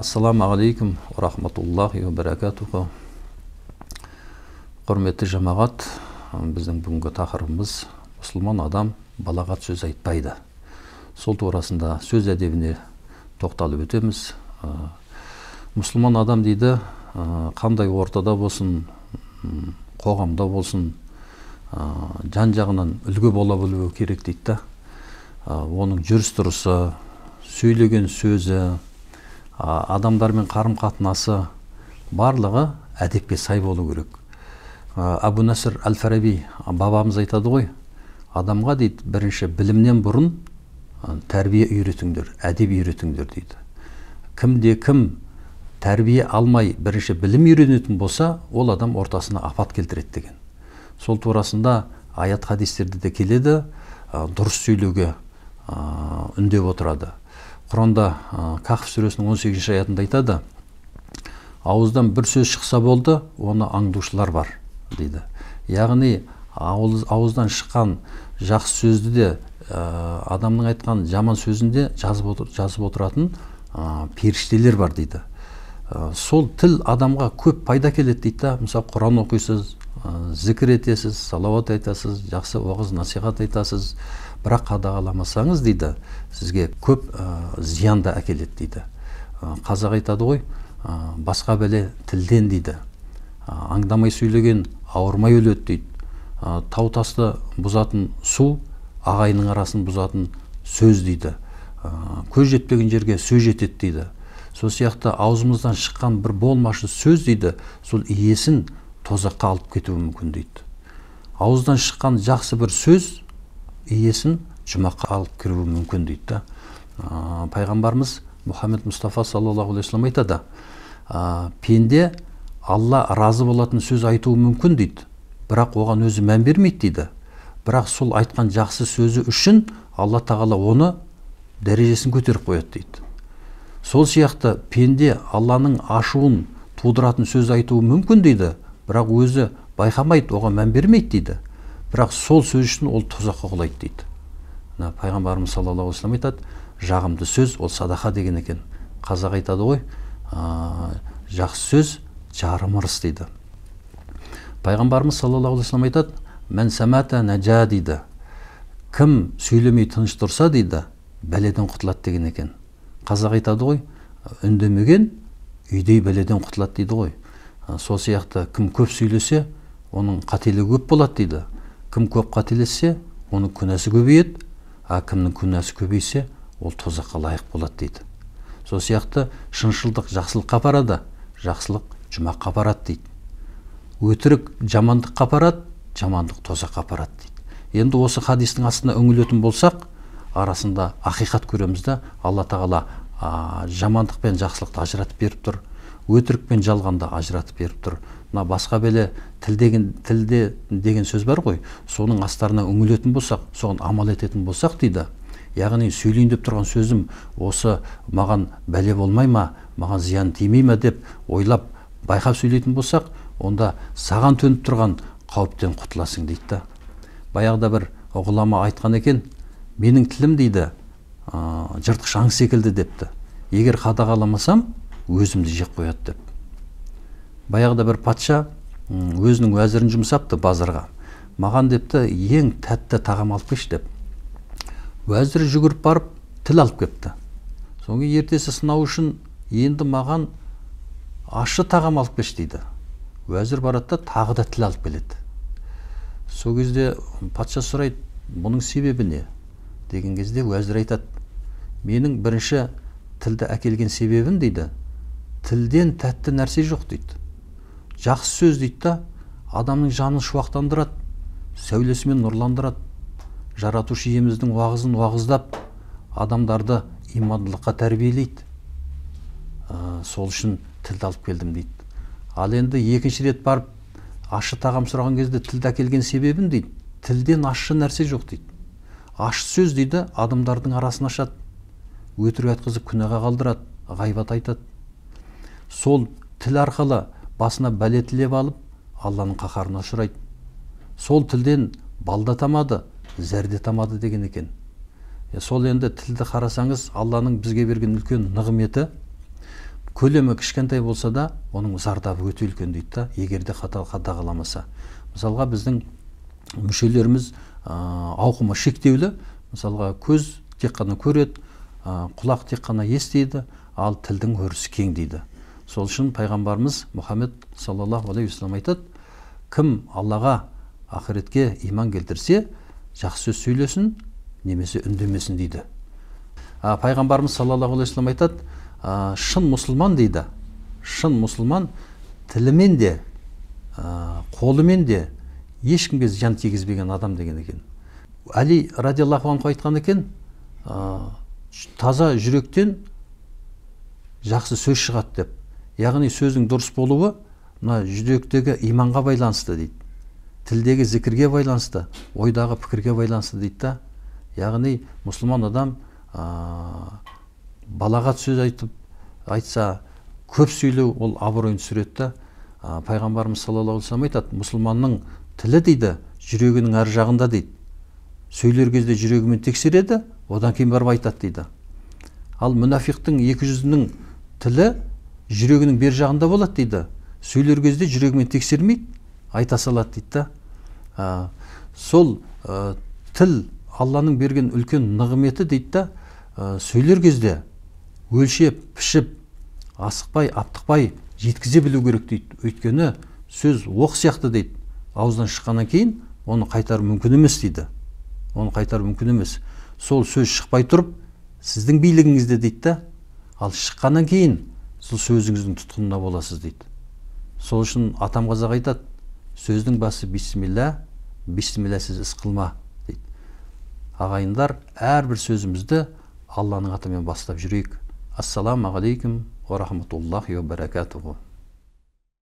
Ассаламу алейкум ва рахматуллахи ва баракатуху. Құрметті жамағат, біздің бүгінгі тақырыбымыз мұсылман адам балағат сөз айтпайды. Сол турасында сөз әдебіне тоқталып өтеміз. Мұсылман адам дейді, қандай ортада болсын, қоғамда болсын, жан жағынан үлгі бола білуі керек дейді. Оның жүріс-тұрысы, сөйлеген сөзі, адамдармен қарым-қатынасы барлығы әдепке сай болу керек. Абу Наср Әл-Фараби бабамыз айтады ғой, адамға дейді, бірінші білімнен бұрын тәрбие үйретіңдер, әдеп үйретіңдер дейді. Кім тәрбие алмай бірінші білім үйренетін болса, ол адам ортасына апат келтіреді деген. Сол турасында аят хадистерде де келеді, дұрыс сөйлеуге үндеп отырады. Құранда Кахф сүресінің 18 аятында айтады, ауыздан бір сөз шықса болды, оны аңдушылар бар дейді. Яғни ауыздан шыққан жақсы сөзді де, адамның айтқан жаман сөзінде жазып отыратын періштелер бар дейді. Сол тіл адамға көп пайда келеді дейді. Мысалы, Құран оқисыз, зікір етесіз, салауат айтасыз, жақсы уағыз насихат айтасыз, бірақ қадағаламасаңыз дейді, сізге көп зиянда әкеледі дейді. Қазақ айтады ғой, басқа бәле тілден дейді. Аңдамай сөйлеген ауырмай өледі дейді. Тау тасты бұзатын су, ағайынның арасын бұзатын сөз дейді. Көз жетпеген жерге сөз жетеді дейді. Сол сияқты аузымыздан шыққан бір болмашы сөз дейді, сол иесін тозаққа алып кетуі мүмкін дейді. Ауыздан шыққан жақсы бір сөз иесін жұмаққа алып кіруі мүмкін дейді. Пайғамбарымыз Мұхаммед Мұстафа саллаллаху алейхи вассалам айтады, пенде Алла разы болатын сөз айтуы мүмкін дейді, бірақ оған өзі мән бермейді дейді. Бірақ сол айтқан жақсы сөзі үшін Алла тағала оны дәрежесін көтеріп қояды дейді. Сол сияқты пенде Алланың ашуын тудыратын сөз айтуы мүмкін дейді, бірақ өзі байқамайды, оған мән бермейді дейді. Бірақ сол сөз үшін ол тозаққа құлайды дейді. Пайғамбарымыз саллаллаху алейхи вассалам айтады, жағымды сөз ол садақа деген екен. Қазақ айтады ғой, жақсы сөз жарым ырыс дейді. Пайғамбарымыз саллаллаху алейхи вассалам айтады, мән самата нәжа дейді. Кім сөйлемей тыныш тұрса дейді, бәледен құтылады деген екен. Қазақ айтады ғой, үндемеген үйдей бәледен құтылады дейді ғой. Сол сияқты кім көп сөйлесе, оның қателігі көп болады дейді. Кім көп қателессе, оның күнәсі көбейеді, кімнің күнәсі көбейсе, ол тозаққа лайық болады дейді. Сол сияқты шыншылдық жақсылыққа апарады, жақсылық жұмаққа апарады дейді. Өтірік жамандыққа апарады, жамандық тозаққа апарады дейді. Енді осы хадистің астына үңілетін болсақ, арасында ақиқат көреміз де, Алла тағала жамандық пен жақсылықты ажыратып беріп тұр, өтірік пен жалғанды ажыратып беріп тұр. Басқа бәле тілде деген сөз бар ғой, соның астарына үңілетін болсақ, соған амал ететін болсақ дейді. Яғни сөйлейін деп тұрған сөзім осы маған бәле болмай ма, маған зиян тимей ме деп ойлап байқап сөйлейтін болсақ, онда саған төніп тұрған қауіптен құтыласың дейді. Баяғыда бір ғұлама айтқан екен, менің тілім дейді, жыртқыш аң секілді депті. Егер қадағаламасам, өзімді жеп қояды деп. Баяғыда бір патша өзінің уәзірін жұмсапты базарға. Маған депті, ең тәтті тағам алып кеш деп. Уәзірі жүгіріп барып, тіл алып кепті. Соңғы ертесі сынау үшін енді маған ащы тағам алып кеш дейді. Уәзір барады, тағы да тіл алып келеді. Сол кезде патша сұрайды, бұның себебі не? Деген кезде уәзір айтады, менің бірінші тілді әкелген себебім дейді, тілден тәтті нәрсе жоқ дейді. Жақсы сөз дейді, адамның жанын шуақтандырады, сәулесімен нұрландырады. Жаратушы иеміздің уағызын уағыздап, адамдарды имандылыққа тәрбиелейді. Сол үшін тілді алып келдім дейді. Ал енді екінші рет барып, ащы тағам сұраған кезде тілді әкелген себебім дейді, тілден ащы нәрсе жоқ дейді. Ащы сөз дейді, адамдардың арасын ашады, өтірік айтқызып күнәға қалдырады, ғайбат айтады. Сол тіл арқылы басына бәле тілеп алып, Алланың қаһарына ұшырайды. Сол тілден балда тамады, зәрде тамады деген екен. Сол енді тілді қарасаңыз, Алланың бізге берген үлкен нығметі. көлемі кішкентай болса да оның зардабы өте үлкен дейді да, егер де қадағаламаса. Мысалға біздің мүшелеріміз ауқымы шектеулі. Мысалға көз тек қана көреді, құлақ тек қана естиді, ал тілдің өрісі кең дейді. Сол үшін пайғамбарымыз Мұхаммед саллаллаху алейхи вассалам айтады, кім Аллаға, ақыретке иман келтірсе, жақсы сөз сөйлесін, немесе үндемесін дейді. Пайғамбарымыз саллаллаху алейхи вассалам айтады, шын мұсылман дейді, шын мұсылман тілімен де, қолымен де ешкімге жан тигізбеген адам деген екен. Әли радиаллаху анху айтқан екен, таза жүректен жақсы сөз шығады деп. Яғни сөздің дұрыс болуы мына жүректегі иманға байланысты дейді. Тілдегі зікірге байланысты, ойдағы пікірге байланысты дейді да. Яғни мұсылман адам балағат сөз айтса, көп сөйлеу ол абыройын түсіреді да. Пайғамбарымыз саллаллаху алейхи вассалам айтады, мұсылманның тілі дейді, жүрегінің ар жағында дейді. Сөйлер кезде жүрегімен тексереді, одан кейін барып айтады дейді. Ал мұнафиқтың екі жүзінің тілі жүрегінің бер жағында болады дейді. Сөйлер кезде жүрегімен тексермейді, айта салады дейді да. Сол тіл Алланың берген үлкен нығметі дейді да. Сөйлер кезде өлшеп, пішіп, асықпай, аптықпай жеткізе білу керек дейді. Өйткені сөз оқ сияқты дейді. Ауыздан шыққаннан кейін оны қайтару мүмкін емес дейді. Оны қайтару мүмкін емес. Сол сөз шықпай тұрып, сіздің билігіңізде дейді да. Ал шыққаннан кейін сол сөзіңіздің тұтқынында боласыз дейді. Сол үшін атам қазақ айтады, сөздің басы бисмилля, бисмилласыз іс қылма дейді. Ағайындар, әрбір сөзімізді Алланың атымен бастап жүрейік. Ассаламу алейкум ва рахматуллахи ва баракатуху.